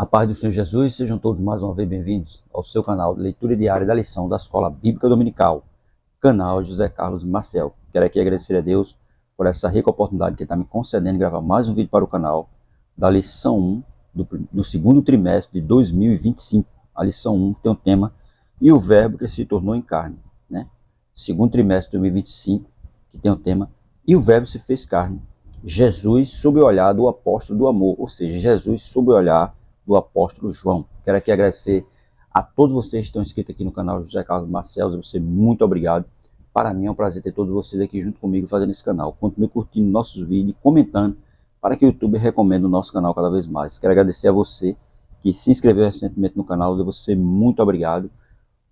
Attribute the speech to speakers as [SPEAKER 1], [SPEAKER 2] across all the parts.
[SPEAKER 1] A paz do Senhor Jesus, sejam todos mais uma vez bem-vindos ao seu canal de leitura diária da lição da Escola Bíblica Dominical, canal José Carlos Maciel. Quero aqui agradecer a Deus por essa rica oportunidade que está me concedendo de gravar mais um vídeo para o canal da lição 1 do segundo trimestre de 2025. A lição 1 tem um tema e o verbo que se tornou em carne, né? Segundo trimestre de 2025, que tem o tema e o verbo se fez carne. Jesus sob o olhar do apóstolo do amor, ou seja, Jesus sob o olhar do apóstolo João. Quero aqui agradecer a todos vocês que estão inscritos aqui no canal José Carlos Maciel. Você, muito obrigado. Para mim é um prazer ter todos vocês aqui junto comigo fazendo esse canal. Continue curtindo nossos vídeos e comentando para que o YouTube recomende o nosso canal cada vez mais. Quero agradecer a você que se inscreveu recentemente no canal. Você, muito obrigado.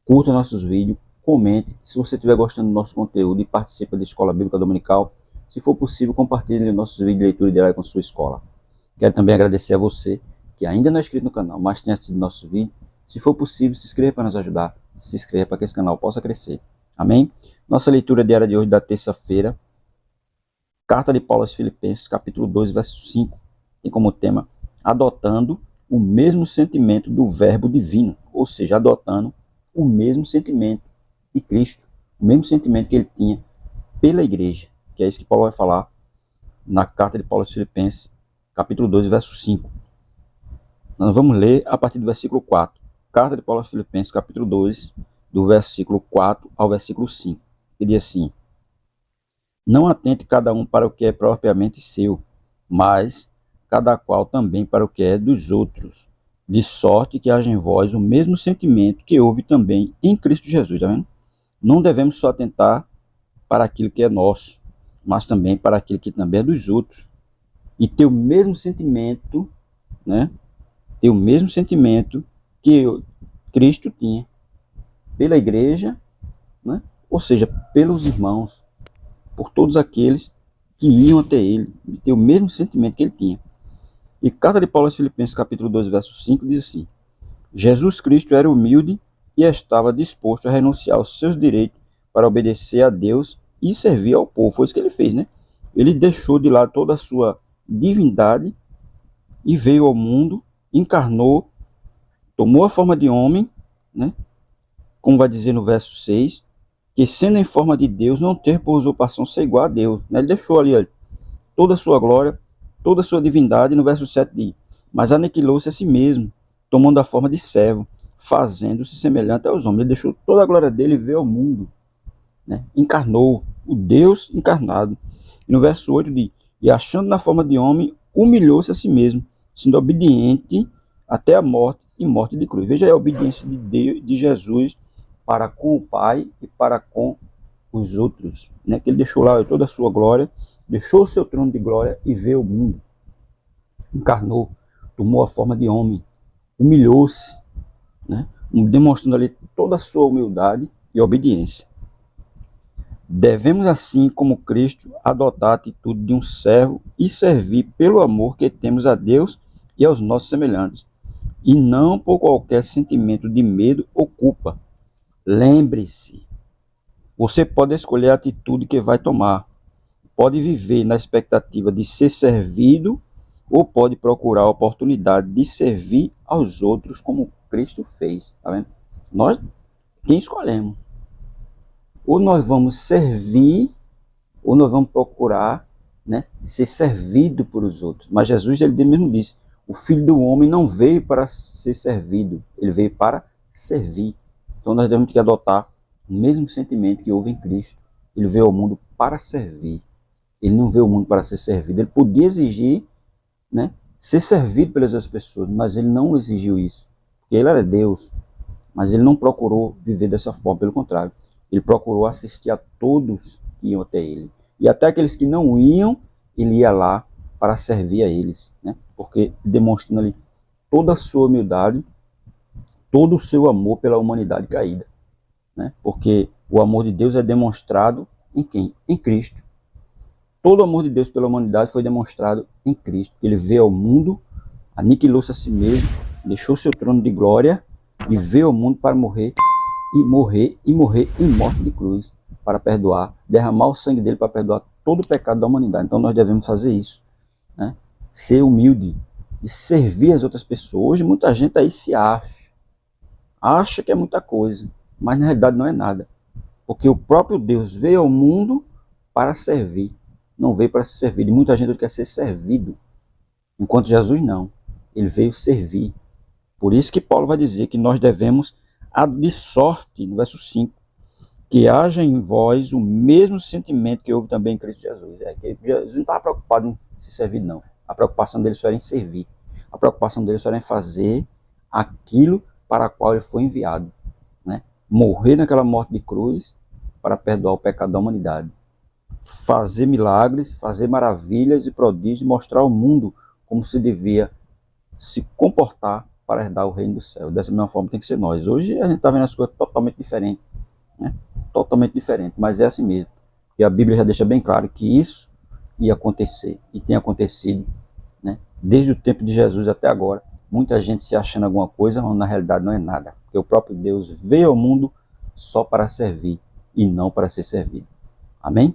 [SPEAKER 1] Curta nossos vídeos, comente. Se você estiver gostando do nosso conteúdo e participa da Escola Bíblica Dominical, se for possível, compartilhe nossos vídeos de leitura diária com sua escola. Quero também agradecer a você que ainda não é inscrito no canal, mas tem assistido nosso vídeo. Se for possível, se inscreva para nos ajudar. Se inscreva para que esse canal possa crescer. Amém? Nossa leitura diária de hoje, da terça-feira, Carta de Paulo aos Filipenses, capítulo 2, verso 5. Tem como tema, adotando o mesmo sentimento do verbo divino. Ou seja, adotando o mesmo sentimento de Cristo. O mesmo sentimento que ele tinha pela igreja. Que é isso que Paulo vai falar na Carta de Paulo aos Filipenses, capítulo 2, verso 5. Nós vamos ler a partir do versículo 4. Carta de Paulo aos Filipenses, capítulo 2, do versículo 4 ao versículo 5. Que diz assim: não atente cada um para o que é propriamente seu, mas cada qual também para o que é dos outros, de sorte que haja em vós o mesmo sentimento que houve também em Cristo Jesus. Tá vendo? Não devemos só atentar para aquilo que é nosso, mas também para aquilo que também é dos outros. E ter o mesmo sentimento, né? Ter o mesmo sentimento que Cristo tinha pela igreja, né? Ou seja, pelos irmãos, por todos aqueles que iam até ele, ter o mesmo sentimento que ele tinha. E Carta de Paulo aos Filipenses, capítulo 2, verso 5, diz assim: Jesus Cristo era humilde e estava disposto a renunciar aos seus direitos para obedecer a Deus e servir ao povo. Foi isso que ele fez, né? Ele deixou de lado toda a sua divindade e veio ao mundo, encarnou, tomou a forma de homem, né? Como vai dizer no verso 6, que sendo em forma de Deus, não ter por usurpação ser igual a Deus. Né? Ele deixou ali toda a sua glória, toda a sua divindade, no verso 7 diz, mas aniquilou-se a si mesmo, tomando a forma de servo, fazendo-se semelhante aos homens. Ele deixou toda a glória dele e veio ao mundo, né? Encarnou, o Deus encarnado. E no verso 8 diz, e achando na forma de homem, humilhou-se a si mesmo, sendo obediente até a morte e morte de cruz. Veja aí a obediência de Deus, de Jesus para com o Pai e para com os outros, né? Que ele deixou lá toda a sua glória, deixou o seu trono de glória e veio ao mundo. Encarnou, tomou a forma de homem, humilhou-se, né? Demonstrando ali toda a sua humildade e obediência. Devemos, assim como Cristo, adotar a atitude de um servo e servir pelo amor que temos a Deus e aos nossos semelhantes, e não por qualquer sentimento de medo ou culpa. Lembre-se, você pode escolher a atitude que vai tomar. Pode viver na expectativa de ser servido ou pode procurar a oportunidade de servir aos outros como Cristo fez. Tá vendo? Nós, quem escolhemos? Ou nós vamos servir, ou nós vamos procurar, né, ser servido por os outros. Mas Jesus, ele mesmo disse, o Filho do Homem não veio para ser servido, ele veio para servir. Então nós devemos que adotar o mesmo sentimento que houve em Cristo. Ele veio ao mundo para servir. Ele não veio ao mundo para ser servido. Ele podia exigir, né, ser servido pelas outras pessoas, mas ele não exigiu isso. Porque ele era Deus, mas ele não procurou viver dessa forma, pelo contrário. Ele procurou assistir a todos que iam até ele. E até aqueles que não iam, ele ia lá para servir a eles, né? Porque demonstrando ali toda a sua humildade, todo o seu amor pela humanidade caída, né? Porque o amor de Deus é demonstrado em quem? Em Cristo. Todo o amor de Deus pela humanidade foi demonstrado em Cristo. Ele veio ao mundo, aniquilou-se a si mesmo, deixou seu trono de glória e veio ao mundo para morrer em morte de cruz, para perdoar, derramar o sangue dele para perdoar todo o pecado da humanidade. Então nós devemos fazer isso, né? Ser humilde, e servir as outras pessoas. Hoje muita gente aí se acha que é muita coisa, mas na realidade não é nada, porque o próprio Deus veio ao mundo para servir, não veio para ser servido. E muita gente quer ser servido, enquanto Jesus não, ele veio servir. Por isso que Paulo vai dizer que nós devemos, de sorte, no verso 5, que haja em vós o mesmo sentimento que houve também em Cristo Jesus. Que Jesus não estava preocupado em se servir, não. A preocupação dele só era em servir. A preocupação dele só era em fazer aquilo para o qual ele foi enviado, né? Morrer naquela morte de cruz para perdoar o pecado da humanidade. Fazer milagres, fazer maravilhas e prodígios, mostrar ao mundo como se devia se comportar para herdar o reino do céu. Dessa mesma forma tem que ser nós. Hoje a gente está vendo as coisas totalmente diferentes, né? Totalmente diferente, mas é assim mesmo. E a Bíblia já deixa bem claro que isso ia acontecer e tem acontecido, né? Desde o tempo de Jesus até agora. Muita gente se achando alguma coisa, mas na realidade não é nada, porque o próprio Deus veio ao mundo só para servir e não para ser servido. Amém?